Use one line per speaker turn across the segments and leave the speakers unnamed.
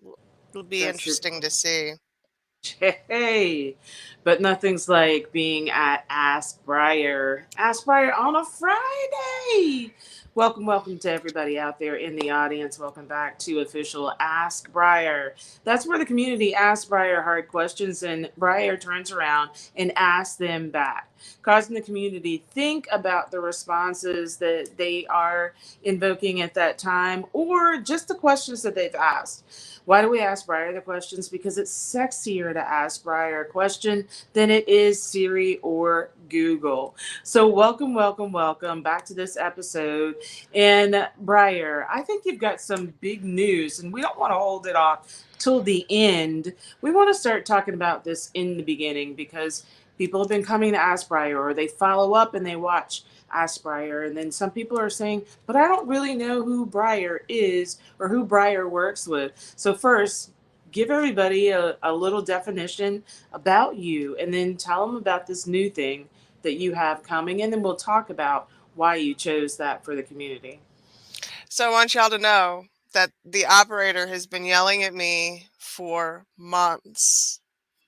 It'll be
That's the
interesting to see.
Hey, but nothing's like being at Ask Briar. Ask Briar on a Friday. Welcome to everybody out there in the audience. Welcome back to official Ask Briar. That's where the community asks Briar hard questions and Briar turns around and asks them back, causing the community think about the responses that they are invoking at that time or just the questions that they've asked. Why do we ask Briar the questions? Because it's sexier to ask Briar a question than it is Siri or Google. So, welcome back to this episode. And Briar, I think you've got some big news, and we don't want to hold it off till the end. We want to start talking about this in the beginning because people have been coming to ask Briar, or they follow up and they watch Ask Briar. And then some people are saying, but I don't really know who Briar is or who Briar works with. So, first, give everybody a little definition about you and then tell them about this new thing that you have coming. And then we'll talk about why you chose that for the community.
So I want y'all to know that the operator has been yelling at me for months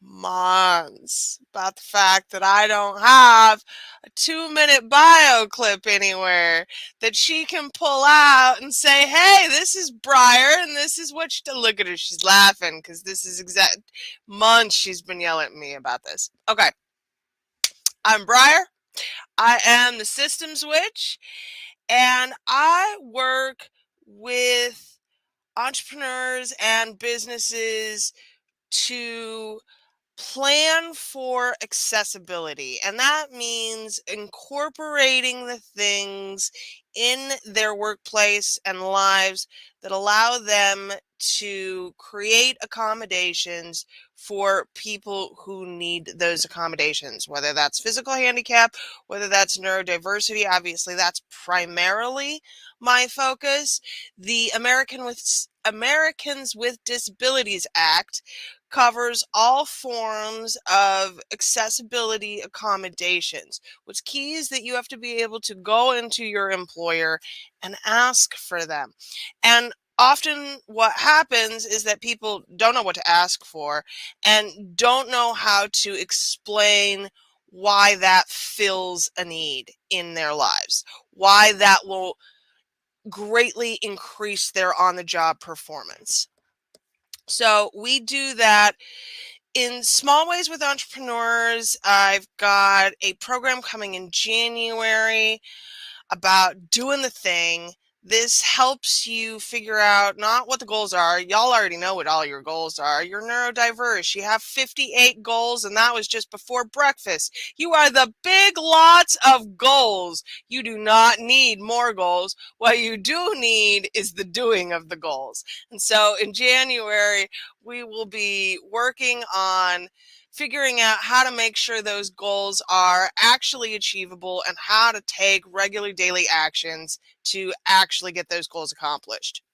about the fact that I don't have a 2-minute bio clip anywhere that she can pull out and say, hey, this is Briar and this is what you look at her. She's laughing because this is exact months she's been yelling at me about this. Okay, I'm Briar. I am the systems witch and I work with entrepreneurs and businesses to plan for accessibility. And that means incorporating the things in their workplace and lives that allow them to create accommodations for people who need those accommodations, whether that's physical handicap, whether that's neurodiversity. Obviously, that's primarily my focus. The Americans with Disabilities Act covers all forms of accessibility accommodations. What's key is that you have to be able to go into your employer and ask for them. And often what happens is that people don't know what to ask for and don't know how to explain why that fills a need in their lives, why that will greatly increase their on-the-job performance. So we do that in small ways with entrepreneurs. I've got a program coming in January about doing the thing. This helps you figure out not what the goals are. Y'all already know what all your goals are. You're neurodiverse. You have 58 goals, and that was just before breakfast. You are the big lots of goals. You do not need more goals. What you do need is the doing of the goals. And so in January, we will be working on figuring out how to make sure those goals are actually achievable and how to take regular daily actions to actually get those goals accomplished.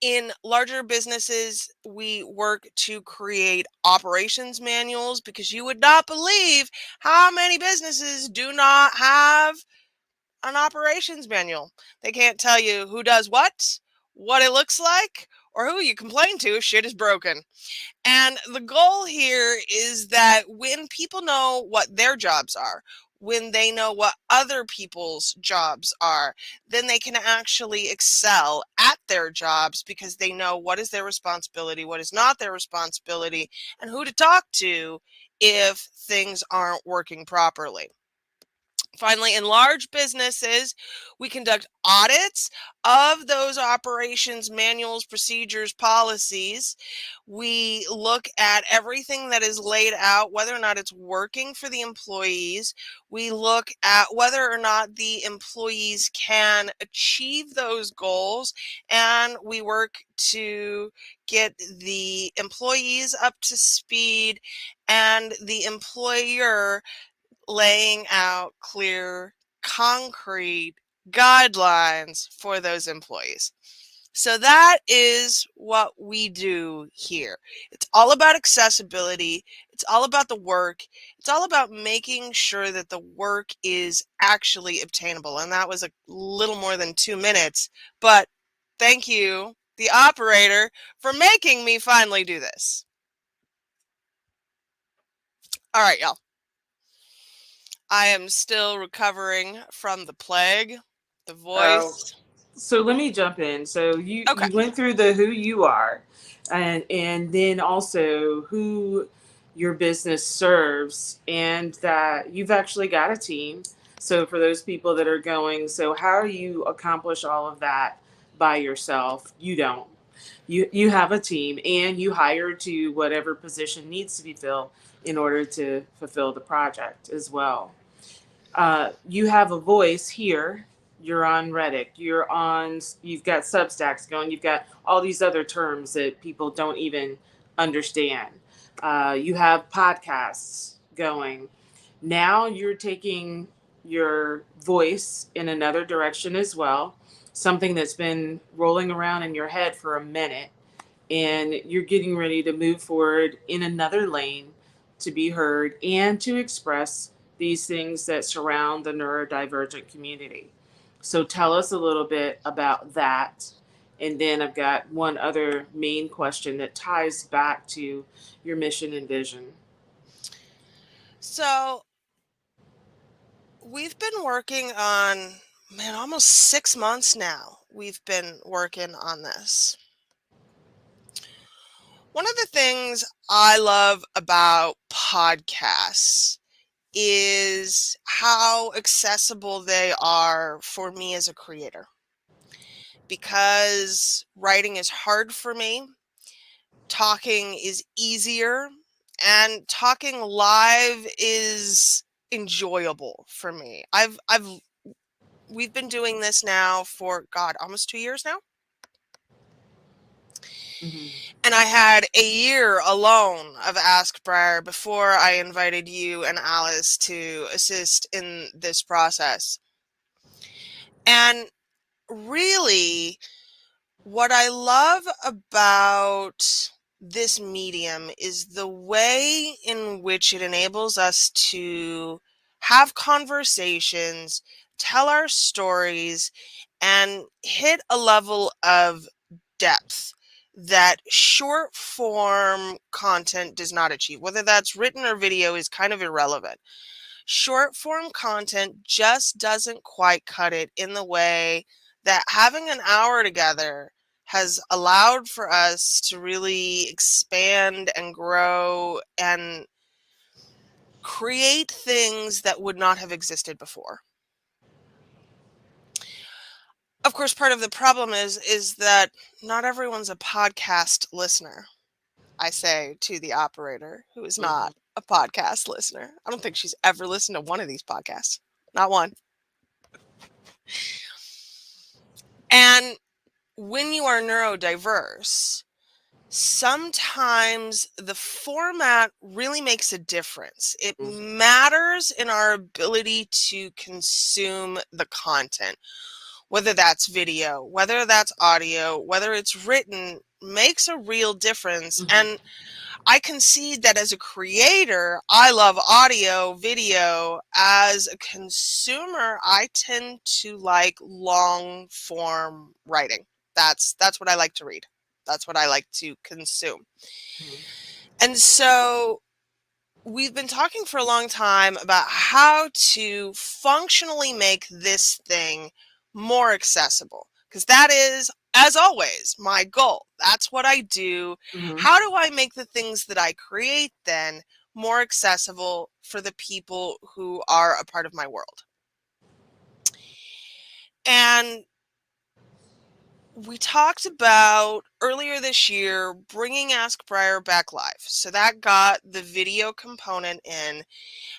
In larger businesses, we work to create operations manuals because you would not believe how many businesses do not have an operations manual. They can't tell you who does what it looks like, or who you complain to if shit is broken. And the goal here is that when people know what their jobs are, when they know what other people's jobs are, then they can actually excel at their jobs because they know what is their responsibility, what is not their responsibility, and who to talk to if things aren't working properly. Finally, in large businesses, we conduct audits of those operations manuals, procedures, policies. We look at everything that is laid out, whether or not it's working for the employees. We look at whether or not the employees can achieve those goals. And we work to get the employees up to speed and the employer laying out clear, concrete guidelines for those employees. So that is what we do here. It's all about accessibility. It's all about the work. It's all about making sure that the work is actually obtainable. And that was a little more than 2 minutes, but thank you the operator, for making me finally do this. All right, y'all. I am still recovering from the plague, the
Oh,
voice.
so let me jump in. So you
Okay.
you went through the who you are, and then also who your business serves, and that you've actually got a team. So for those people that are going, so how do you accomplish all of that by yourself? You don't. You have a team, and you hire to whatever position needs to be filled in order to fulfill the project as well. You have a voice here. You're on Reddit. You've got Substacks going. You've got all these other terms that people don't even understand. You have podcasts going. Now you're taking your voice in another direction as well, something that's been rolling around in your head for a minute, and you're getting ready to move forward in another lane to be heard and to express these things that surround the neurodivergent community. So tell us a little bit about that. And then I've got one other main question that ties back to your mission and vision.
So we've been working on, man, almost 6 months now. We've been working on this. One of the things I love about podcasts is how accessible they are for me as a creator. Because writing is hard for me, talking is easier, and talking live is enjoyable for me. We've been doing this now for God, almost 2 years now.
Mm-hmm.
And I had a year alone of Ask Briar before I invited you and Alice to assist in this process. And really, what I love about this medium is the way in which it enables us to have conversations, tell our stories, and hit a level of depth that short form content does not achieve. Whether that's written or video is kind of irrelevant. Short form content just doesn't quite cut it in the way that having an hour together has allowed for us to really expand and grow and create things that would not have existed before. Of course, part of the problem is that not everyone's a podcast listener. I say to the operator who is
Mm-hmm.
not a podcast listener. I don't think she's ever listened to one of these podcasts. Not one. And when you are neurodiverse, sometimes the format really makes a difference. It matters in our ability to consume the content, whether that's video, whether that's audio, whether it's written, makes a real difference.
Mm-hmm.
And I concede that as a creator, I love audio, video. As a consumer, I tend to like long form writing. That's what I like to read. That's what I like to consume.
Mm-hmm.
And so we've been talking for a long time about how to functionally make this thing more accessible. Because that is, as always, my goal. That's what I do.
Mm-hmm.
How do I make the things that I create then more accessible for the people who are a part of my world? And we talked about earlier this year bringing Ask Briar back live. So that got the video component in.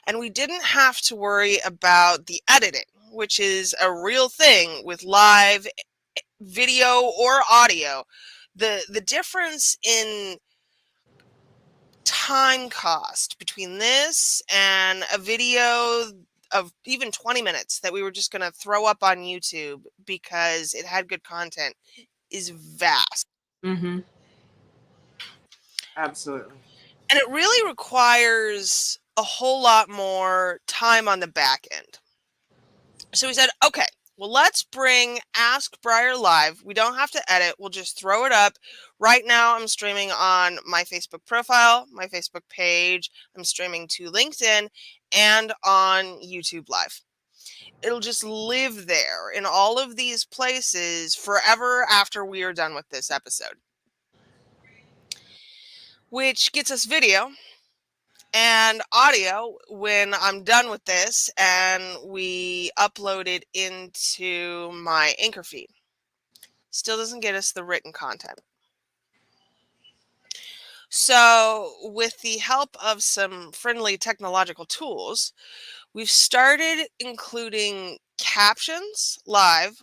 And we didn't have to worry about the editing, which is a real thing with live video or audio. The difference in time cost between this and a video of even 20 minutes that we were just going to throw up on YouTube because it had good content is vast.
Mm-hmm. Absolutely.
And it really requires a whole lot more time on the back end. So we said, okay, Well, let's bring Ask Briar live. We don't have to edit. We'll just throw it up. Right now, I'm streaming on my Facebook profile, my Facebook page. I'm streaming to LinkedIn and on YouTube Live. It'll just live there in all of these places forever after we are done with this episode, which gets us video and audio when I'm done with this and we upload it into my Anchor feed. Still doesn't get us the written content. So, with the help of some friendly technological tools, we've started including captions live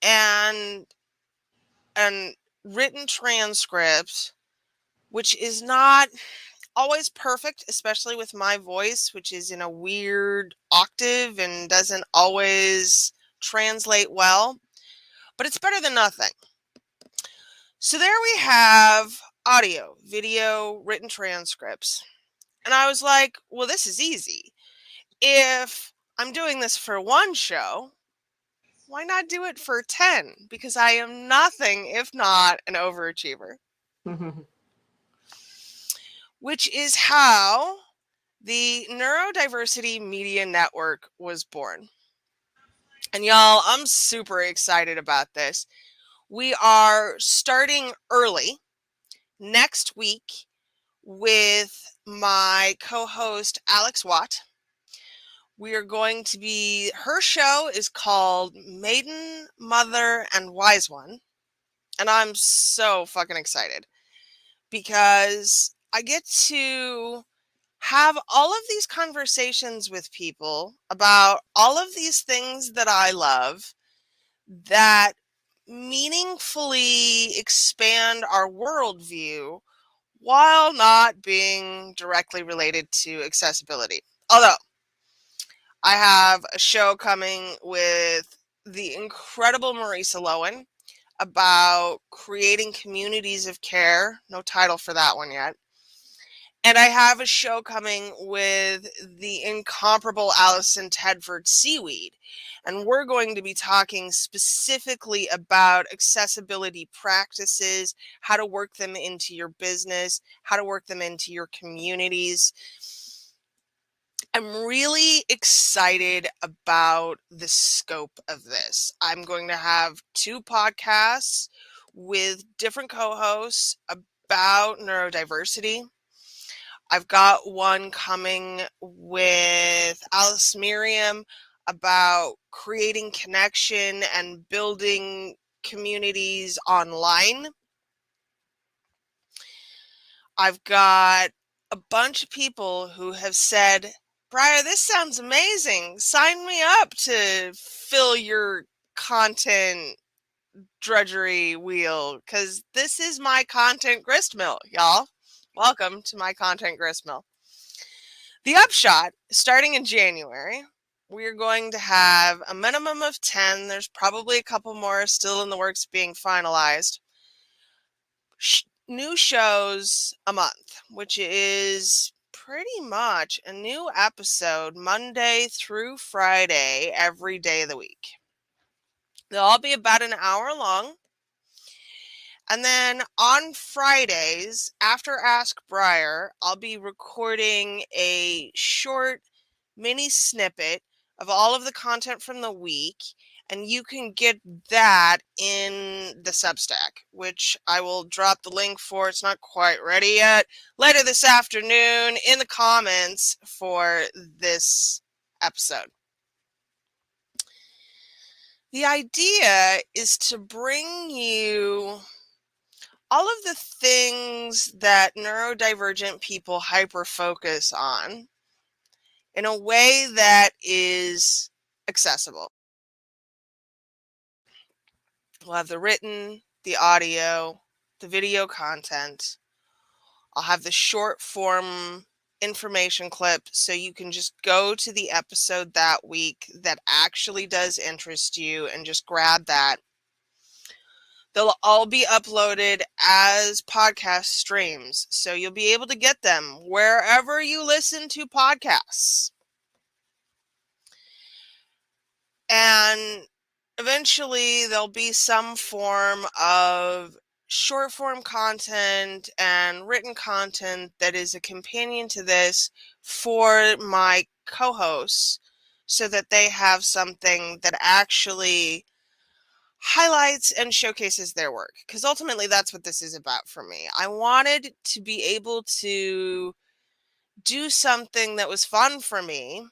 and and written transcripts, which is not always perfect, especially with my voice, which is in a weird octave and doesn't always translate well, but it's better than nothing. So there we have audio, video, written transcripts. And I was like, well, this is easy. If I'm doing this for one show, why not do it for 10? Because I am nothing if not an overachiever. Which is how the Neurodiversity Media Network was born. And y'all, I'm super excited about this. We are starting early next week with my co-host Alex Watt. We are going to be, her show is called Maiden, Mother, and Wise One. And I'm so fucking excited because I get to have all of these conversations with people about all of these things that I love that meaningfully expand our worldview while not being directly related to accessibility. Although I have a show coming with the incredible Marisa Lowen about creating communities of care. No title for that one yet. And I have a show coming with the incomparable Allison Tedford Seaweed. And we're going to be talking specifically about accessibility practices, how to work them into your business, how to work them into your communities. I'm really excited about the scope of this. I'm going to have 2 podcasts with different co-hosts about neurodiversity. I've got one coming with Alice Miriam about creating connection and building communities online. I've got a bunch of people who have said, Briar, this sounds amazing. Sign me up to fill your content drudgery wheel because this is my content gristmill, y'all. Welcome to my content gristmill. The upshot, starting in January, we're going to have a minimum of 10. There's probably a couple more still in the works being finalized. New shows a month, which is pretty much a new episode Monday through Friday, every day of the week. They'll all be about an hour long. And then on Fridays, after Ask Briar, I'll be recording a short mini snippet of all of the content from the week. And you can get that in the Substack, which I will drop the link for. It's not quite ready yet. Later this afternoon in the comments for this episode. The idea is to bring you all of the things that neurodivergent people hyper-focus on in a way that is accessible. We'll have the written, the audio, the video content. I'll have the short form information clip so you can just go to the episode that week that actually does interest you and just grab that. They'll all be uploaded as podcast streams, so you'll be able to get them wherever you listen to podcasts. And eventually there'll be some form of short form content and written content that is a companion to this for my co-hosts so that they have something that actually highlights and showcases their work, because ultimately that's what this is about for me. I wanted to be able to do something that was fun for me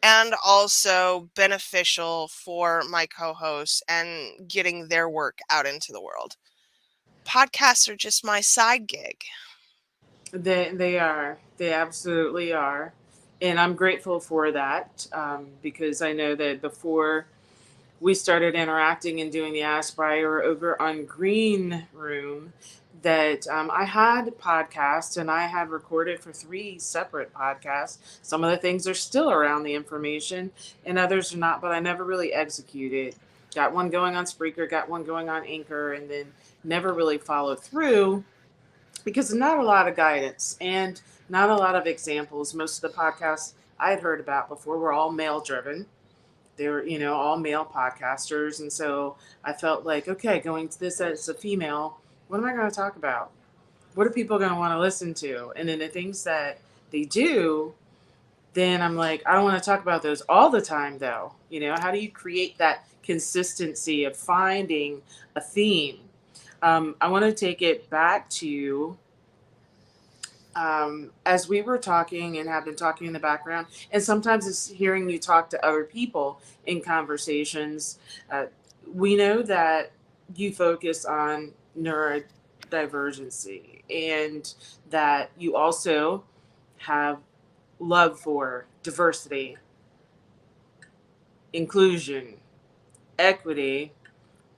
and also beneficial for my co-hosts and getting their work out into the world. Podcasts are just my side gig.
They are. They absolutely are. And I'm grateful for that, because I know that before we started interacting and doing the Ask Briar over on Green Room, that I had podcasts and I had recorded for 3 separate podcasts. Some of the things are still around the information and others are not, but I never really executed. Got one going on Spreaker, got one going on Anchor, and then never really followed through because not a lot of guidance and not a lot of examples. Most of the podcasts I had heard about before were all male driven. They were, all male podcasters. And so I felt like, okay, going to this as a female, what am I going to talk about? What are people going to want to listen to? And then the things that they do, then I'm like, I don't want to talk about those all the time, though. How do you create that consistency of finding a theme? I want to take it back to, as we were talking and have been talking in the background, and sometimes it's hearing you talk to other people in conversations. Uh, we know that you focus on neurodivergency and that you also have love for diversity, inclusion, equity.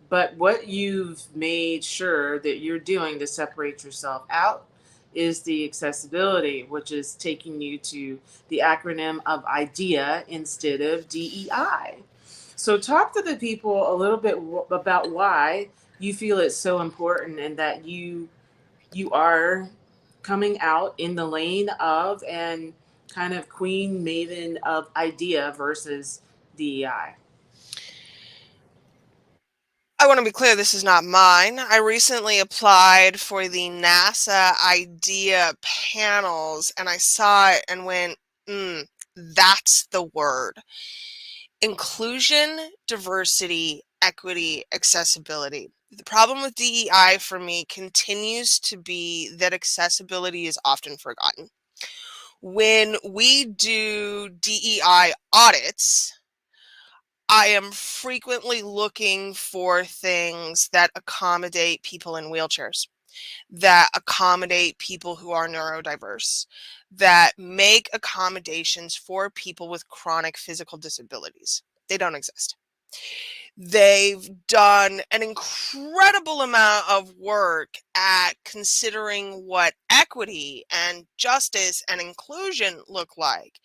But what you've made sure that you're doing to separate yourself out is the accessibility, which is taking you to the acronym of IDEA instead of DEI. So, talk to the people a little bit about why you feel it's so important and that you are coming out in the lane of and kind of queen maven of IDEA versus DEI.
I want to be clear, this is not mine. I recently applied for the NASA IDEA panels and I saw it and went, that's the word. Inclusion, diversity, equity, accessibility. The problem with DEI for me continues to be that accessibility is often forgotten. When we do DEI audits, I am frequently looking for things that accommodate people in wheelchairs, that accommodate people who are neurodiverse, that make accommodations for people with chronic physical disabilities. They don't exist. They've done an incredible amount of work at considering what equity and justice and inclusion look like,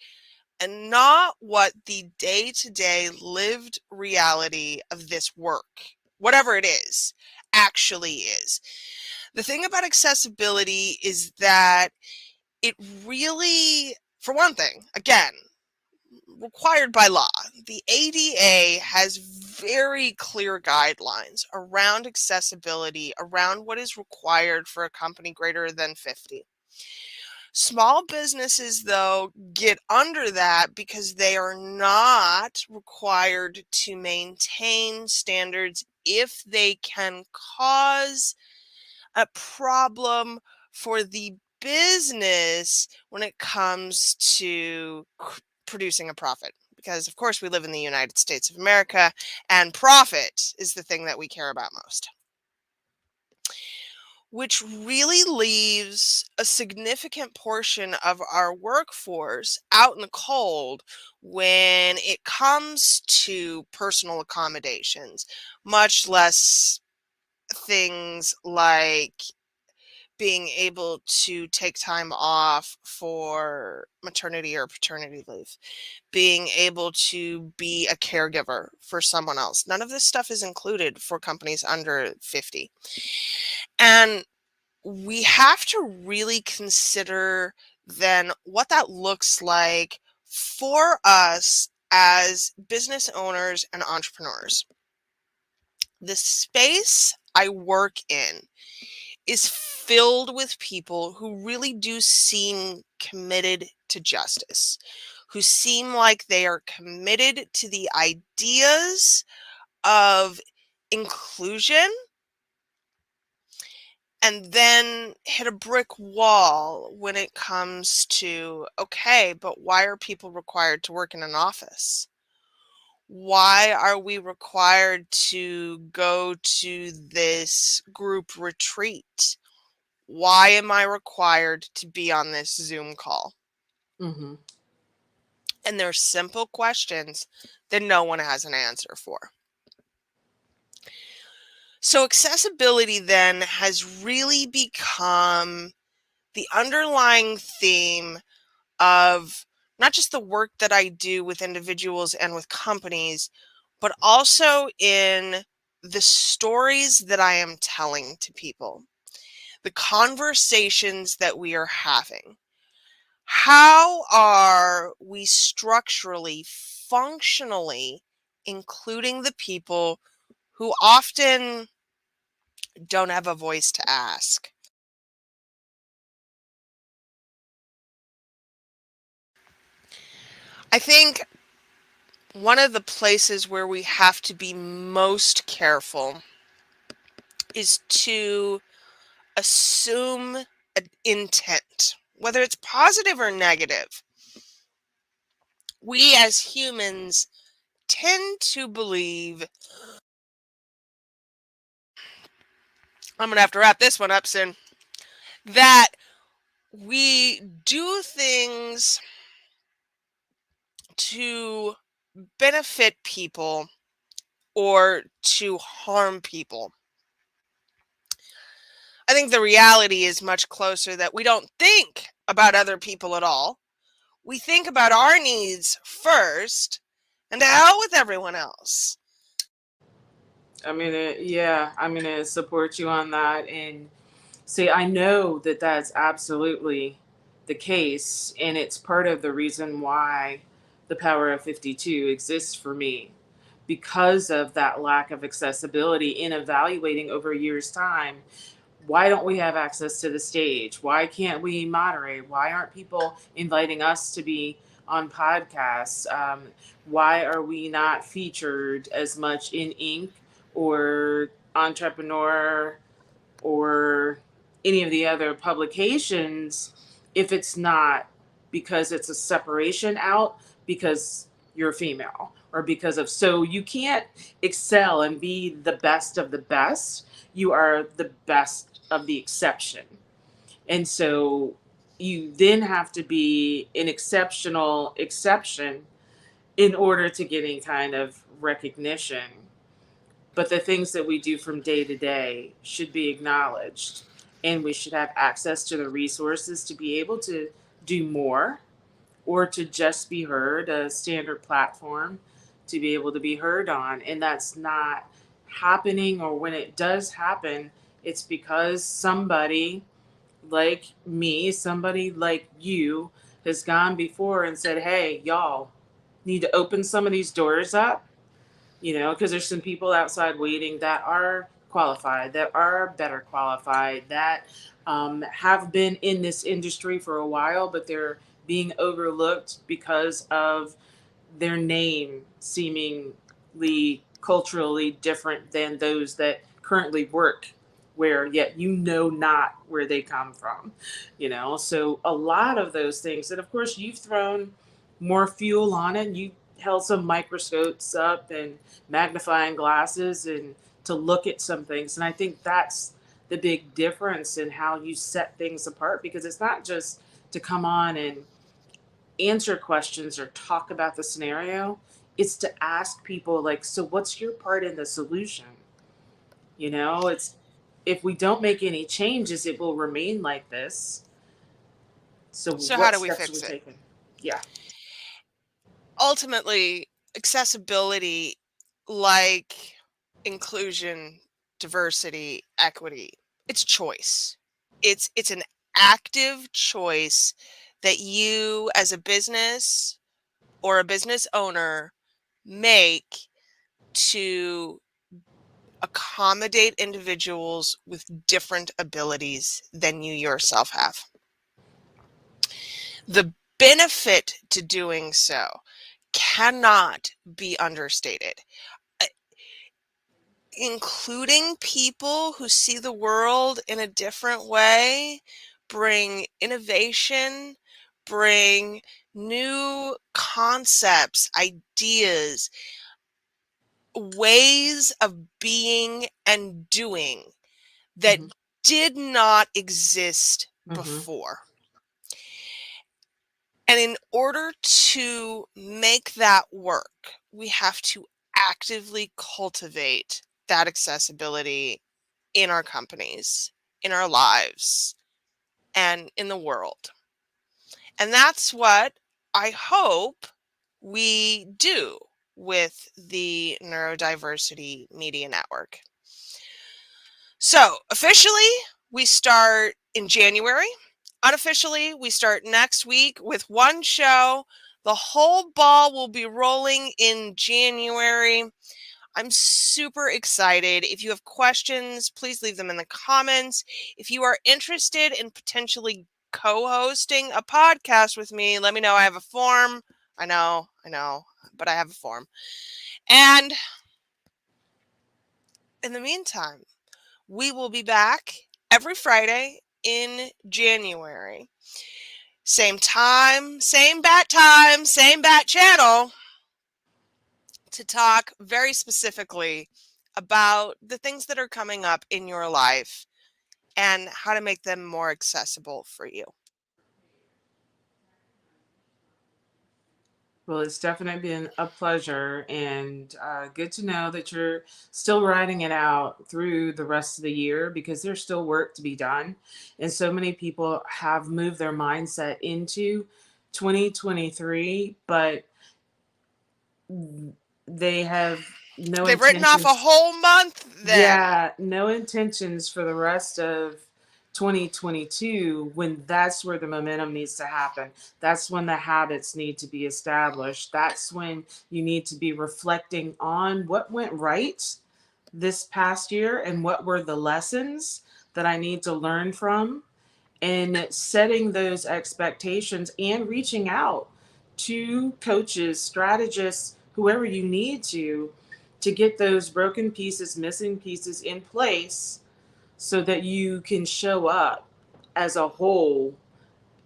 and not what the day-to-day lived reality of this work, whatever it is, actually is. The thing about accessibility is that it really, for one thing, again, required by law, the ADA has very clear guidelines around accessibility, around what is required for a company greater than 50. Small businesses, though, get under that because they are not required to maintain standards if they can cause a problem for the business when it comes to producing a profit. Because, of course, we live in the United States of America, and profit is the thing that we care about most, which really leaves a significant portion of our workforce out in the cold when it comes to personal accommodations, much less things like being able to take time off for maternity or paternity leave, being able to be a caregiver for someone else. None of this stuff is included for companies under 50. And we have to really consider then what that looks like for us as business owners and entrepreneurs, the space I work in is filled with people who really do seem committed to justice, who seem like they are committed to the ideas of inclusion, and then hit a brick wall when it comes to, okay, but why are people required to work in an office? Why are we required to go to this group retreat? Why am I required to be on this Zoom call?
Mm-hmm.
And they're simple questions that no one has an answer for. So accessibility then has really become the underlying theme of not just the work that I do with individuals and with companies, but also in the stories that I am telling to people, the conversations that we are having. How are we structurally, functionally including the people who often don't have a voice to ask? I think one of the places where we have to be most careful is to assume an intent, whether it's positive or negative. We as humans tend to believe, I'm going to have to wrap this one up soon, that we do things to benefit people or to harm people. I think the reality is much closer that we don't think about other people at all. We think about our needs first, and to hell with everyone else.
I'm gonna support you on that. And see, I know that that's absolutely the case, and it's part of the reason why the Power of 52 exists for me, because of that lack of accessibility in evaluating over a year's time. Why don't we have access to the stage? Why can't we moderate? Why aren't people inviting us to be on podcasts? Why are we not featured as much in Inc. or Entrepreneur or any of the other publications if it's not because it's a separation out because you're female or because of, so you can't excel and be the best of the best. You are the best of the exception. And so you then have to be an exceptional exception in order to get any kind of recognition. But the things that we do from day to day should be acknowledged, and we should have access to the resources to be able to do more or to just be heard, a standard platform to be able to be heard on. And that's not happening, or when it does happen, it's because somebody like me, somebody like you, has gone before and said, hey, y'all need to open some of these doors up, because there's some people outside waiting that are qualified, that are better qualified, that have been in this industry for a while, but they're being overlooked because of their name seemingly culturally different than those that currently work where, yet not where they come from. So a lot of those things, and of course you've thrown more fuel on it. You held some microscopes up and magnifying glasses and to look at some things, and I think that's the big difference in how you set things apart, because it's not just to come on and answer questions or talk about the scenario. It's to ask people, like, so what's your part in the solution? It's, if we don't make any changes, it will remain like this. So
So, how
what
do we
steps are we
fix it?
taking? Yeah.
Ultimately, accessibility, like inclusion, diversity, equity, it's choice. It's an active choice that you as a business or a business owner make to accommodate individuals with different abilities than you yourself have? The benefit to doing so cannot be understated. Uh, Including people who see the world in a different way, bring innovation, bring new concepts, ideas, ways of being and doing that
Mm-hmm.
did not exist
Mm-hmm.
before. And in order to make that work, we have to actively cultivate that accessibility in our companies, in our lives, and in the world. And that's what I hope we do with the Neurodiversity Media Network. So, officially, we start in January. Unofficially, we start next week with one show. The whole ball will be rolling in January. I'm super excited. If you have questions, please leave them in the comments. If you are interested in potentially co hosting a podcast with me, let me know. I have a form. I know, but I have a form. And in the meantime, we will be back every Friday in January. Same time, same bat channel to talk very specifically about the things that are coming up in your life and how to make them more accessible for you.
Well, it's definitely been a pleasure, and good to know that you're still riding it out through the rest of the year because there's still work to be done. And so many people have moved their mindset into 2023, but they have no
They've written off a
intentions.
whole month then.
Yeah, no intentions for the rest of 2022 when that's where the momentum needs to happen. That's when the habits need to be established. That's when you need to be reflecting on what went right this past year and what were the lessons that I need to learn from, and setting those expectations and reaching out to coaches, strategists, whoever you need to get those broken pieces, missing pieces in place so that you can show up as a whole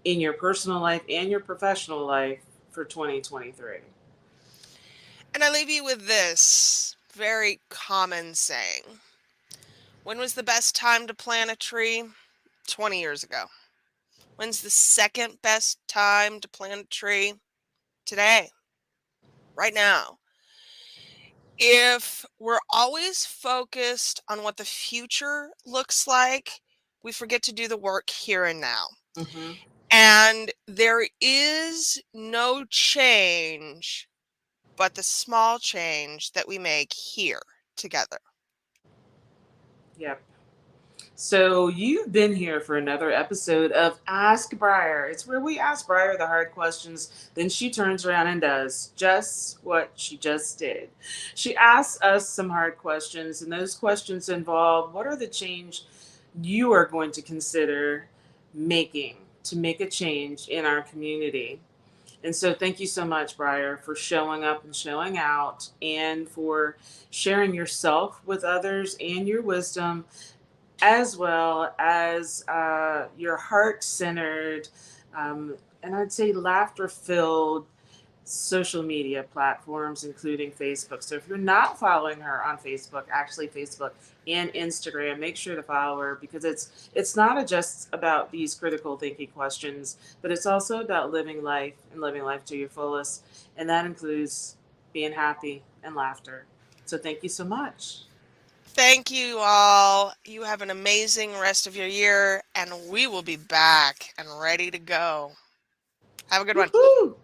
in your personal life and your professional life for 2023.
And I leave you with this very common saying. When was the best time to plant a tree? 20 years ago. When's the second best time to plant a tree? Today, right now. If we're always focused on what the future looks like, we forget to do the work here and now.
Mm-hmm.
And there is no change but the small change that we make here together.
Yep. So you've been here for another episode of Ask Briar. It's where we ask Briar the hard questions, then she turns around and does just what she just did. She asks us some hard questions, and those questions involve what are the change you are going to consider making to make a change in our community. And so thank you so much, Briar, for showing up and showing out and for sharing yourself with others and your wisdom as well as your heart centered, and I'd say laughter filled social media platforms, including Facebook. So if you're not following her on Facebook, actually Facebook and Instagram, make sure to follow her because it's not just about these critical thinking questions, but it's also about living life and living life to your fullest. And that includes being happy and laughter. So thank you so much.
Thank you all. You have an amazing rest of your year, and we will be back and ready to go. Have a good one.
Woohoo!